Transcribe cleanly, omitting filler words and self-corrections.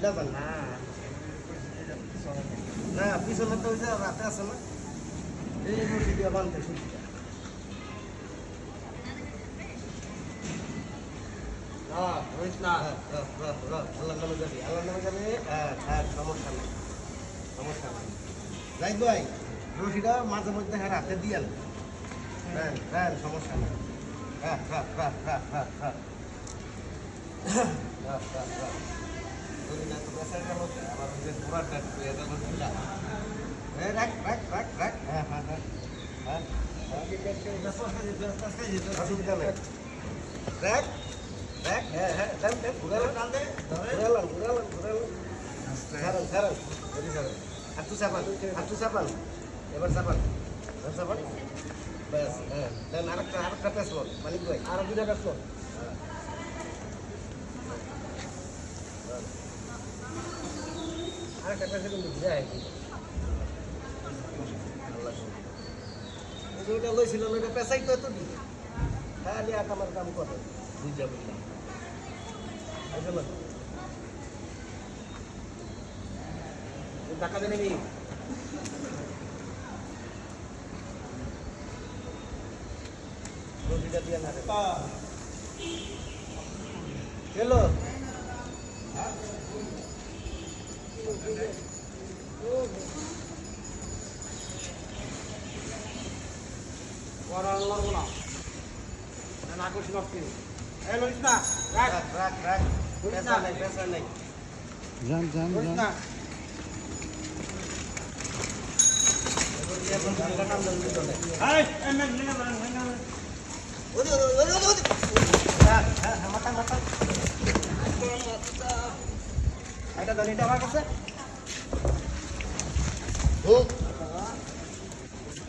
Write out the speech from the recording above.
বুঝলা যান না পিছনে তো ওই যে রাতে আছে না এই মুরগি দিয়ে বানতে সুবিধা আল্লাহ নামে যাবে হ্যাঁ সমস্যা নেই যাই ভাই রশিটা মাঝে মধ্যে হ্যাঁ রাতে দিয়াল হ্যাঁ সমস্যা নেই আবার ওই যে পুরাটা রাখ হ্যাঁ অসুবিধা নেই রাখ হ্যাঁ ঘুরালাম ছাড়ান হাতু চাপান এবার চাপান ব্যাস হ্যাঁ দেন আরেকটা পেস লোন মালিক ভাই আরো দুটা পেস লোন আরেকটা পেসে কিন্তু ঘুরে ওইটা লইছিল ওইটা পেশাই তো এত দিবে খালি আমার কাম করে বুঝা বুঝলাম টাকা দেবে নি রোটিটা দিয়ে না হ্যালো না করছি নষ্ট রাখ পেশা নেই যান এটা আমার কাছে